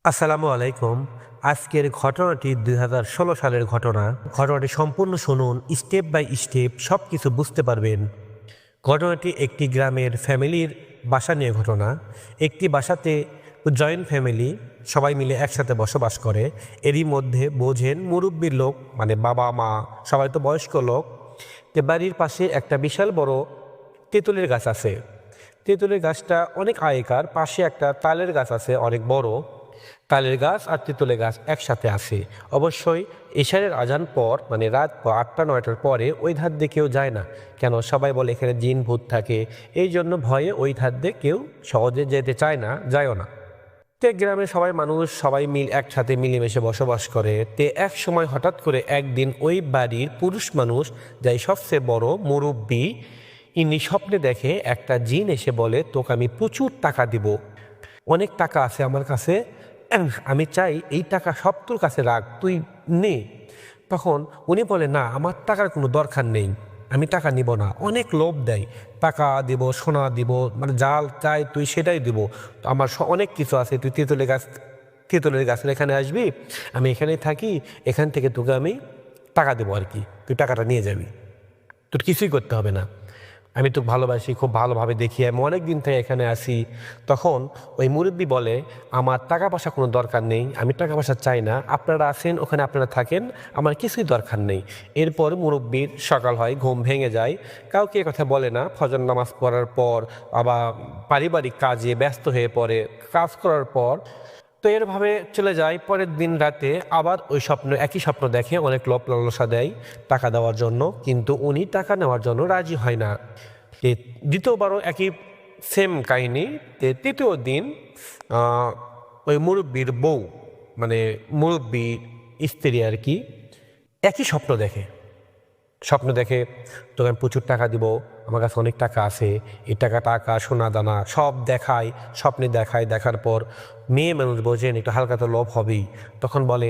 আসসালামু আলাইকুম। আজকের ঘটনাটি ২০১৬ সালের ঘটনা। ঘটনাটি সম্পূর্ণ শুনুন, স্টেপ বাই স্টেপ সব কিছু বুঝতে পারবেন। ঘটনাটি একটি গ্রামের ফ্যামিলির বাসা নিয়ে ঘটনা। একটি বাসাতে জয়েন্ট ফ্যামিলি, সবাই মিলে একসাথে বসবাস করে। এরই মধ্যে বোঝেন মুরব্বির লোক, মানে বাবা মা, সবাই তো বয়স্ক লোক। তে বাড়ির পাশে একটা বিশাল বড় তেঁতুলের গাছ আছে। তেঁতুলের গাছটা অনেক আগেকার। পাশে একটা তালের গাছ আছে অনেক বড়। তালের গাছ আর তেঁতুলের গাছ একসাথে আছে। অবশ্যই এশারের আজান পর, মানে রাত ৮টা-৯টার পরে ওই ধার দিয়ে কেউ যায় না। কেন? সবাই বলে এখানে জিন ভূত থাকে, এই জন্য ভয়ে ওই ধার দিয়ে কেউ সহজে যেতে চায় না, যায়ও না। তে গ্রামে সবাই একসাথে মিলেমিশে বসবাস করে। তে এক সময় হঠাৎ করে একদিন ওই বাড়ির পুরুষ মানুষ, যাই সবচেয়ে বড় মুরব্বী, ইনি স্বপ্নে দেখে একটা জিন এসে বলে, তোকে আমি প্রচুর টাকা দিব, অনেক টাকা আছে আমার কাছে, আমি চাই এই টাকা সব তোর কাছে রাখ, তুই নে। তখন উনি বলে, না, আমার টাকার কোনো দরকার নেই, আমি টাকা নিব না। অনেক লোভ দেয়, টাকা দিব, সোনা দিব, মানে যা চাই তুই সেটাই দিব। আমার অনেক কিছু আছে, তুই তেঁতুলের গাছের এখানে আসবি, আমি এখানেই থাকি, এখান থেকে তোকে আমি টাকা দেবো আর কি, তুই টাকাটা নিয়ে যাবি, তোর কিছুই করতে হবে না, আমি তোকে ভালোবাসি, খুব ভালোভাবে দেখি, আমি অনেক দিন থেকে এখানে আসি। তখন ওই মুরব্বী বলে, আমার টাকা পয়সা কোনো দরকার নেই, আমি টাকা পয়সা চাই না, আপনারা আছেন ওখানে আপনারা থাকেন, আমার কিছুই দরকার নেই। এরপর মুরব্বীর সকাল হয়, ঘুম ভেঙে যায়, কাউকে কথা বলে না। ফজর নামাজ পড়ার পর আবার পারিবারিক কাজে ব্যস্ত হয়ে পড়ে। কাজ করার পর তো এরভাবে চলে যায়। পরের দিন রাতে আবার ওই একই স্বপ্ন দেখে, অনেক লোভ লালসা দেয় টাকা দেওয়ার জন্য, কিন্তু উনি টাকা নেওয়ার জন্য রাজি হয় না। দ্বিতীয়বারও একই সেম কাহিনী। তৃতীয় দিন ওই মুরব্বীর বউ, মানে মুরব্বীর স্ত্রী আর কি, একই স্বপ্ন দেখে, তোকে আমি প্রচুর টাকা দিব, আমার কাছে অনেক টাকা আছে, এই টাকা সোনা দানা সব দেখায়, স্বপ্নে দেখায়। দেখার পর মেয়ে মানুষ বোঝেন, একটু হালকা তো লোভ হবেই। তখন বলে,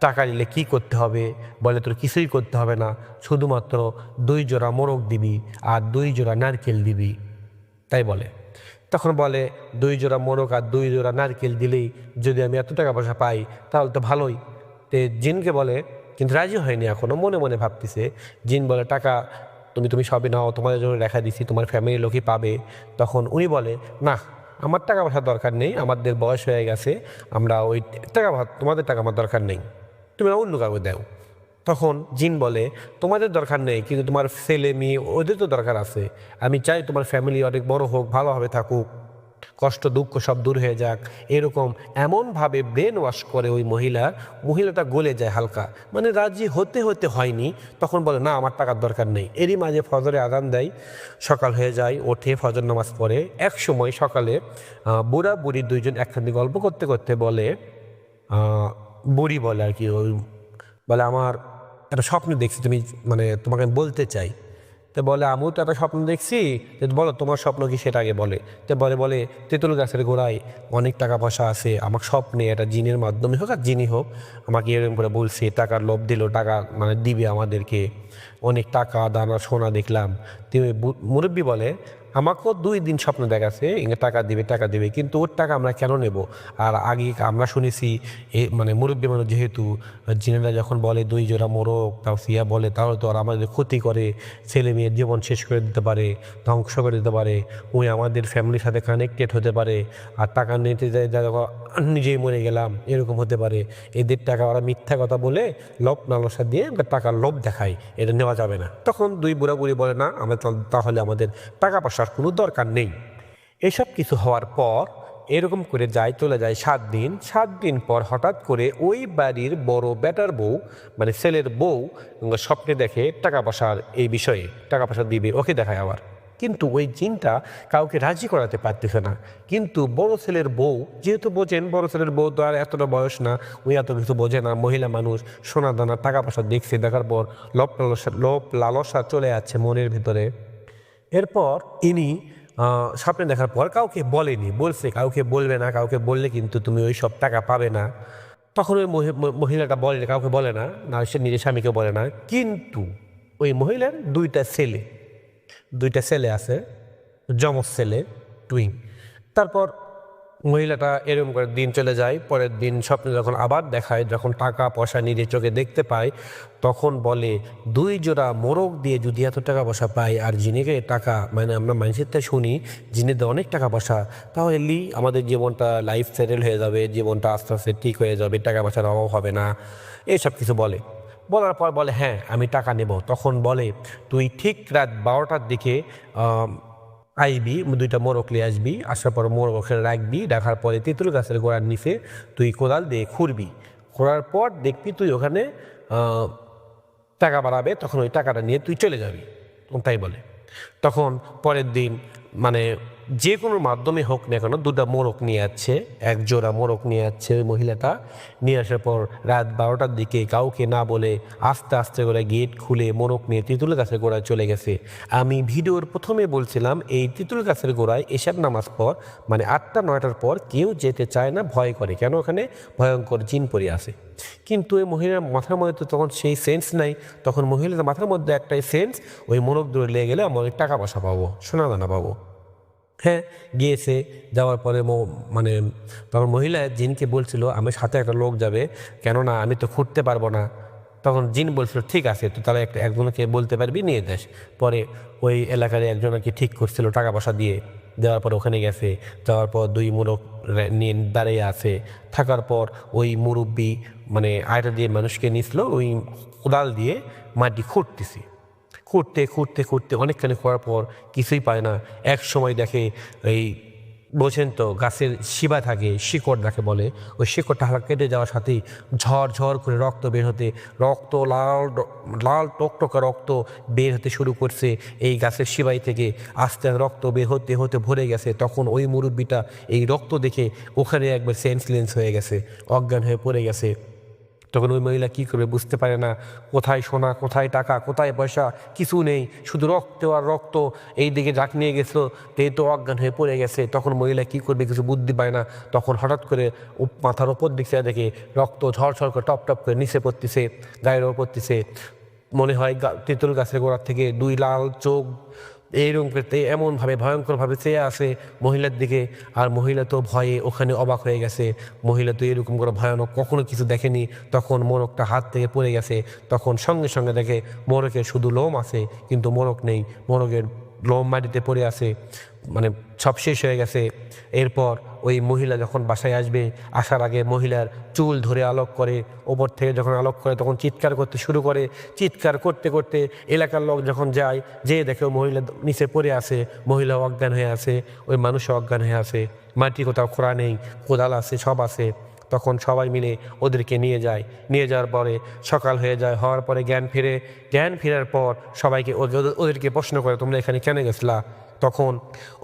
টাকা নিলে কী করতে হবে? বলে, তোর কিছুই করতে হবে না, শুধুমাত্র 2 জোড়া মোরগ দিবি আর 2 জোড়া নারকেল দিবি, তাই বলে। তখন বলে, 2 জোড়া মোরগ আর 2 জোড়া নারকেল দিলেই যদি আমি এত টাকা পয়সা পাই তাহলে তো ভালোই। জিনকে বলে, কিন্তু রাজি হয়নি এখনও, মনে মনে ভাবতেছে। জিন বলে, টাকা তুমি সবই নাও, তোমাদের জন্য রেখা দিছি, তোমার ফ্যামিলির লোকই পাবে। তখন উনি বলে, না, আমার টাকা পয়সার দরকার নেই, আমাদের বয়স হয়ে গেছে, আমরা ওই তোমাদের টাকা আমার দরকার নেই, তুমি অন্য কাউকে দাও। তখন জিন বলে, তোমাদের দরকার নেই, কিন্তু তোমার ছেলে মেয়ে ওদের তো দরকার আছে, আমি চাই তোমার ফ্যামিলি অনেক বড় হোক, ভালোভাবে থাকুক, কষ্ট দুঃখ সব দূর হয়ে যাক। এরকম এমনভাবে ব্রেন ওয়াশ করে ওই মহিলাটা গলে যায় হালকা, মানে রাজি হতে হয়নি। তখন বলে, না, আমার টাকার দরকার নেই। এরই মাঝে ফজরে আজান দেয়, সকাল হয়ে যায়, ওঠে, ফজর নামাজ পড়ে। এক সময় সকালে বুড়া বুড়ি দুইজন একসাথে গল্প করতে করতে বলে, বুড়ি বলে আর কি, ওই বলে, আমার একটা স্বপ্ন দেখছি, মানে তোমাকে আমি বলতে চাই। তো বলে, আমিও তো একটা স্বপ্ন দেখছি, যে বলো তোমার স্বপ্ন কি, সেটা আগে বলে। তো বলে তেঁতুল গাছের গোড়ায় অনেক টাকা পয়সা আছে, আমার স্বপ্নে একটা জিনের মাধ্যমে হোক আর জিনই হোক আমাকে এরকম করে বলছে, টাকার লোভ দিল, টাকা মানে দিবে আমাদেরকে, অনেক টাকা দানা সোনা দেখলাম। তুমি মুরব্বী বলে, আমাকেও 2 দিন স্বপ্ন দেখাচ্ছে টাকা দিবে, কিন্তু ওর টাকা আমরা কেন নেব? আর আগে আমরা শুনেছি, মানে মুরব্বী মানুষ যেহেতু, জিনেরা যখন বলে 2 জোড়া মোরগ তাও সিয়া বলে, তাহলে তো আর আমাদের ক্ষতি করে, ছেলে মেয়ের জীবন শেষ করে দিতে পারে, ধ্বংস করে দিতে পারে, ওই আমাদের ফ্যামিলির সাথে কানেক্টেড হতে পারে, আর টাকা নিতে যায় নিজেই মরে গেলাম, এরকম হতে পারে। এদের টাকা ওরা মিথ্যা কথা বলে লোভ লালসা দিয়ে টাকার লোভ দেখায়, এটা নেওয়া যাবে না। তখন 2 বুড়া বুড়ি বলে, না, তাহলে আমাদের টাকা পয়সার কোনো দরকার নেই। এসব কিছু হওয়ার পর এরকম করে চলে যায় 7 দিন। 7 দিন পর হঠাৎ করে ওই বাড়ির বড় বেটার বউ, মানে ছেলের বউ, স্বপ্নে দেখে টাকা পয়সার এই বিষয়ে, টাকা পয়সা দিবে, ওকে দেখায় আবার। কিন্তু ওই জিনটা কাউকে রাজি করাতে পারতেছে না। কিন্তু বড় ছেলের বউ, যেহেতু বোঝেন বড় ছেলের বউ তো আর এতটা বয়স না, ওই এত কিছু বোঝে না, মহিলা মানুষ, সোনা দানা টাকা পয়সা দেখছে, দেখার পর লোভ লালসা চলে যাচ্ছে মনের ভিতরে। এরপর ইনি স্বপ্নে দেখার পর কাউকে বলেনি, বলছে কাউকে বলবে না, কাউকে বললে কিন্তু তুমি ওই সব টাকা পাবে না। তখন ওই মহিলাটা বলে, কাউকে বলে না, না সে নিজের স্বামীকে বলে না। কিন্তু ওই মহিলার 2টা ছেলে আছে, যমজ ছেলে, টুইন। তারপর মহিলাটা এরকম করে দিন চলে যায়। পরের দিন স্বপ্নে যখন আবার দেখায়, যখন টাকা পয়সা নিজের চোখে দেখতে পায়, তখন বলে 2 জোড়া মোরগ দিয়ে যদি এত টাকা পয়সা পাই, আর জিনেকে টাকা মানে আমরা মানুষের থেকে শুনি জিনেদের অনেক টাকা পয়সা, তাহলে আমাদের জীবনটা লাইফ সেটেল হয়ে যাবে, জীবনটা আস্তে আস্তে ঠিক হয়ে যাবে, টাকা পয়সার অভাব হবে না, এইসব কিছু বলে। বলার পর বলে হ্যাঁ আমি টাকা নেব। তখন বলে তুই ঠিক রাত 12টার দিকে আইবি, 2টা মোরগ নিয়ে আসবি, আসার পর মোরগ ওখানে রাখবি, রাখার পরে তেঁতুল গাছের গোড়ার নিচে তুই কোদাল দিয়ে খুঁড়বি, খোঁড়ার পর দেখবি তুই ওখানে টাকা বাড়াবে, তখন ওই টাকাটা নিয়ে তুই চলে যাবি, তাই বলে। তখন পরের দিন মানে যে কোনো মাধ্যমে হোক না কেন 2টা মোরগ নিয়ে যাচ্ছে, 1 জোড়া মোরগ নিয়ে যাচ্ছে ওই মহিলাটা। নিয়ে আসার পর রাত 12টার দিকে কাউকে না বলে আস্তে আস্তে করে গেট খুলে মোরগ নিয়ে তেঁতুল গাছের গোড়ায় চলে গেছে। আমি ভিডিওর প্রথমে বলছিলাম এই তেঁতুল গাছের গোড়ায় এশার নামাজ পর মানে 8টা 9টার পর কেউ যেতে চায় না, ভয় করে, কেন ওখানে ভয়ঙ্কর জিন পড়ে আছে। কিন্তু ওই মহিলার মাথার মধ্যে তো তখন সেই সেন্স নাই, তখন মহিলার মাথার মধ্যে একটাই সেন্স, ওই মোরগ ধরে লেগে গেলে আমরা অনেক টাকা পয়সা পাবো, সোনা দানা পাবো। হ্যাঁ, গিয়েছে। যাওয়ার পরে মানে তখন মহিলা জিনকে বলছিল আমি সাথে একটা লোক যাবে, কেননা আমি তো খুঁড়তে পারবো না। তখন জিন বলছিল ঠিক আছে, তো তাহলে একজনকে বলতে পারবি, নিয়ে যাস। পরে ওই এলাকার একজনকে ঠিক করছিল টাকা পয়সা দিয়ে, দেওয়ার পর ওখানে গেছে। যাওয়ার পর 2 মোরগ নিয়ে দাঁড়িয়ে আছে, থাকার পর ওই মুরব্বি মানে আয়টা দিয়ে মানুষকে নিছিল, ওই কোদাল দিয়ে মাটি খুঁড়তেছি। খুঁড়তে খুঁড়তে খুঁড়তে অনেকখানি করার পর কিছুই পায় না। এক সময় দেখে এই বোঝেন তো গাছের শিবা থাকে, শিকড় যাকে বলে, ওই শিকড়টা হালকা কেটে যাওয়ার সাথেই ঝড় ঝড় করে রক্ত বের হতে, রক্ত লাল লাল টকটকা রক্ত বের হতে শুরু করছে এই গাছের শিবাই থেকে। আস্তে আস্তে রক্ত বের হতে হতে ভরে গেছে। তখন ওই মুরব্বিটা এই রক্ত দেখে ওখানে একবার সেন্সলেন্স হয়ে গেছে, অজ্ঞান হয়ে পড়ে গেছে। তখন ওই মহিলা কী করবে বুঝতে পারে না, কোথায় সোনা, কোথায় টাকা, কোথায় পয়সা, কিছু নেই, শুধু রক্ত আর রক্ত। এই দিকে যাক নিয়ে গেছিলো, তো অজ্ঞান হয়ে পড়ে গেছে। তখন মহিলা কী করবে কিছু বুদ্ধি পায় না। তখন হঠাৎ করে মাথার ওপর দিকে দেখে রক্ত ঝরঝর করে টপ টপ করে নিচে পড়তেছে, গায়ের ওপর পড়তেছে। মনে হয় তেঁতুল গাছের গোড়ার থেকে 2 লাল চোখ এইরকম করতে এমনভাবে ভয়ঙ্করভাবে চেয়ে আসে মহিলার দিকে। আর মহিলা তো ভয়ে ওখানে অবাক হয়ে গেছে, মহিলা তো এরকম করে ভয়ানক কখনো কিছু দেখেনি। তখন মোরগটা হাত থেকে পড়ে গেছে। তখন সঙ্গে সঙ্গে দেখে মোরগের শুধু লোম আছে, কিন্তু মোরগ নেই, মোরগের লোম মাটিতে পড়ে আছে, মানে সব শেষ হয়ে গেছে। এরপর ওই মহিলা যখন বাসায় আসবে, আসার আগে মহিলার চুল ধরে আলোক করে, ওপর থেকে যখন আলোক করে তখন চিৎকার করতে শুরু করে। চিৎকার করতে করতে এলাকার লোক যখন যায়, যেয়ে দেখে মহিলা নিচে পড়ে আছে, মহিলা অজ্ঞান হয়ে আছে, ওই মানুষও অজ্ঞান হয়ে আছে, মাটি কোথাও খোঁড়া নেই, কোদাল আছে, সব আছে। তখন সবাই মিলে ওদেরকে নিয়ে যায়। নিয়ে যাওয়ার পরে সকাল হয়ে যায়, হওয়ার পরে জ্ঞান ফেরার পর সবাইকে ওদেরকে প্রশ্ন করে তোমরা এখানে কেন গেছিলা। তখন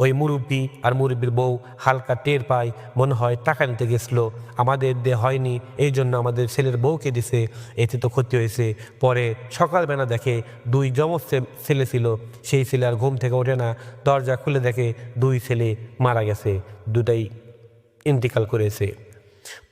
ওই মুরব্বি আর মুরব্বির বউ হালকা টের পায়, মনে হয় টাকা নিতে গেছিলো, আমাদের দিয়ে হয়নি, এই জন্য আমাদের ছেলের বউকে দিছে, এতে তো ক্ষতি হয়েছে। পরে সকালবেলা দেখে 2 যমজ ছেলে ছিল, সেই ছেলে আর ঘুম থেকে ওঠে না, দরজা খুলে দেখে 2 ছেলে মারা গেছে, 2টাই ইন্তিকাল করেছে।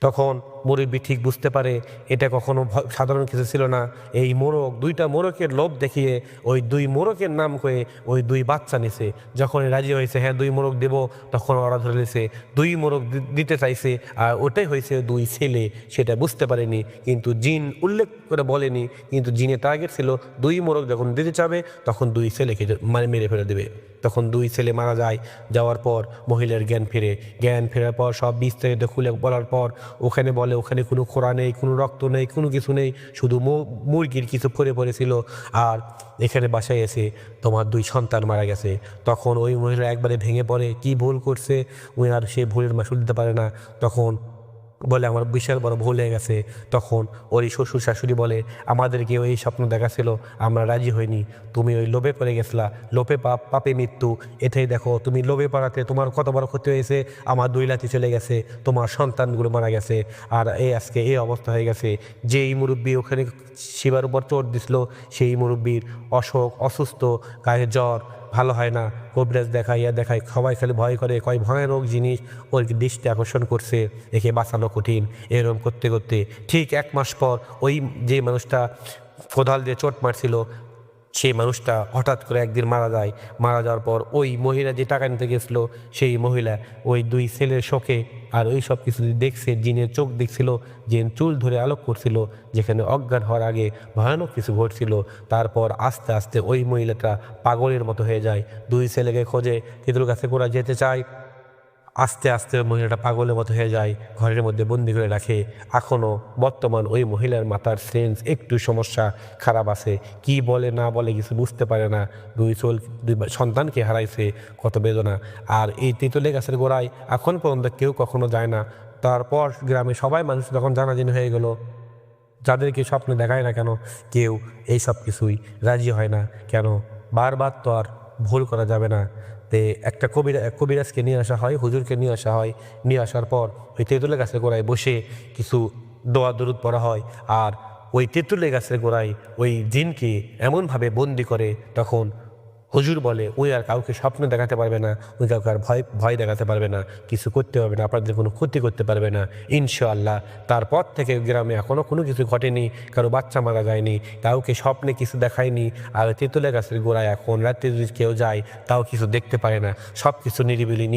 তখন মুরব্বি ঠিক বুঝতে পারে এটা কখনো সাধারণ কিছু ছিল না। এই মোরগ 2টা মোরগের লোভ দেখিয়ে ওই 2 মোরগের নাম করে ওই 2 বাচ্চা নিছে। যখন রাজি হয়েছে হ্যাঁ 2 মোরগ দেব, তখন ওরা ধরে নিয়েছে 2 মোরগ দিতে চাইছে, আর ওটাই হয়েছে 2 ছেলে। সেটা বুঝতে পারেনি, কিন্তু জিন উল্লেখ করে বলেনি, কিন্তু জিনের টার্গেট ছিল 2 মোরগ যখন দিতে চাবে তখন 2 ছেলেকে মেরে ফেলে দেবে। তখন 2 ছেলে মারা যায়। যাওয়ার পর মহিলার জ্ঞান ফেরার পর সব বিস্তারিত খুলে বলার পর ওখানে বলে ওখানে কোনো খোঁড়া নেই, কোনো রক্ত নেই, কোনো কিছু নেই, শুধু মুরগির কিছু পড়েছিল। আর এখানে বাসায় এসে তোমার 2 সন্তান মারা গেছে। তখন ওই মহিলা একবারে ভেঙে পড়ে, কি ভুল করছে ওই আর সে ভুলের মাসুল দিতে পারে না। তখন বলে আমার বিশাল বড় ভুল হয়ে গেছে। তখন ওই শ্বশুর শাশুড়ি বলে আমাদেরকে ওই স্বপ্ন দেখাছিল, আমরা রাজি হইনি, তুমি ওই লোভে পড়ে গেছিলা, লোভে পাপে মৃত্যু, এটাই দেখো তুমি লোভে পড়াতে তোমার কত বড় ক্ষতি হয়েছে, আমার 2 লাঠি চলে গেছে, তোমার সন্তানগুলো মারা গেছে, আর আজকে এই অবস্থা হয়ে গেছে। যেই মুরব্বী ওখানে শিবার উপর চোট দিছিল, সেই মুরব্বীর অসুস্থ, গায়ে জ্বর, ভালো হয় না, কবিরাজ দেখায়, সবাই খালি ভয় করে, কয় ভয়ানক জিনিস ওর দৃষ্টি আকর্ষণ করছে, একে বাঁচানো কঠিন। এরকম করতে করতে ঠিক 1 মাস পর ওই যে মানুষটা কোদাল দিয়ে চোট মারছিল সেই মানুষটা হঠাৎ করে একদিন মারা যায়। মারা যাওয়ার পর ওই মহিলা যে টাকা নিতে গেছিলো, সেই মহিলা ওই দুই ছেলের শোকে আর ওই সব কিছু দেখছে, জিনের চোখ দেখছিল, জিন চুল ধরে আলোক করছিল, যেখানে অজ্ঞান হওয়ার আগে ভয়ানক কিছু ঘটছিল। তারপর আস্তে আস্তে ওই মহিলাটা পাগলের মতো হয়ে যায়, দুই ছেলেকে খোঁজে, তেঁতুল গাছে গোড়া যেতে চায়। আস্তে আস্তে মহিলাটা পাগলের মতো হয়ে যায়, ঘরের মধ্যে বন্দি করে রাখে। এখনও বর্তমান ওই মহিলার মাথার সেন্স একটু সমস্যা খারাপ আছে, কি বলে না বলে কিছু বুঝতে পারে না। দুই সন্তানকে হারাইছে, কত বেদনা। আর এই তেঁতুলে গাছের গোড়ায় এখন পর্যন্ত কেউ কখনো যায় না। তারপর গ্রামে সবাই মানুষ যখন জানাজানি হয়ে গেল, যাদেরকে স্বপ্নে দেখায় না কেন, কেউ এই সব কিছুই রাজি হয় না। কেন? বারবার তো আর ভুল করা যাবে না। তে একটা কবিরাজকে নিয়ে আসা হয়, হুজুরকে নিয়ে আসা হয়। নিয়ে আসার পর ওই তেঁতুলের গাছের গোড়ায় বসে কিছু দোয়া দরুদ পড়া হয়। আর ওই তেঁতুলের গাছের গোড়ায় ওই জিনকে এমনভাবে বন্দি করে, তখন হুজুর বলে ওই আর কাউকে স্বপ্ন দেখাতে পারবে না, ওই কাউকে আর ভয় দেখাতে পারবে না, কিছু করতে পারবে না, আপনাদের কোনো ক্ষতি করতে পারবে না ইনশাআল্লাহ। তারপর থেকে গ্রামে এখনও কোনো কিছু ঘটেনি, কারো বাচ্চা মারা যায়নি, কাউকে স্বপ্নে কিছু দেখায়নি। আর তেঁতুলের গাছের গোড়ায় এখন রাত্রে যদি কেউ যায় তাও কিছু দেখতে পারে না, সব কিছু নিরিবিলি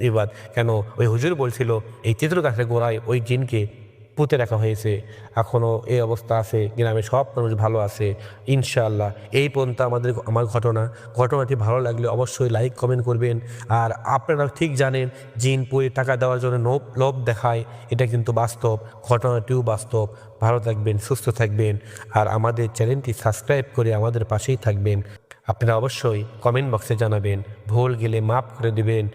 নির্বাদ। কেন? ওই হুজুর বলছিল এই তেঁতুল গাছের গোড়ায় ওই জিনকে পুঁতে রাখা হয়েছে। এখনও এই অবস্থা আছে, গ্রামে সব মানুষ ভালো আছে ইনশাআল্লাহ। এই পর্যন্ত আমার ঘটনাটি ভালো লাগলে অবশ্যই লাইক কমেন্ট করবেন। আর আপনারা ঠিক জানেন, জিন পুয়ে টাকা দেওয়ার জন্য লোভ দেখায়, এটা কিন্তু বাস্তব, ঘটনাটিও বাস্তব। ভালো থাকবেন, সুস্থ থাকবেন, আর আমাদের চ্যানেলটি সাবস্ক্রাইব করে আমাদের পাশেই থাকবেন। আপনারা অবশ্যই কমেন্ট বক্সে জানাবেন, ভুল গেলে মাফ করে দিবেন।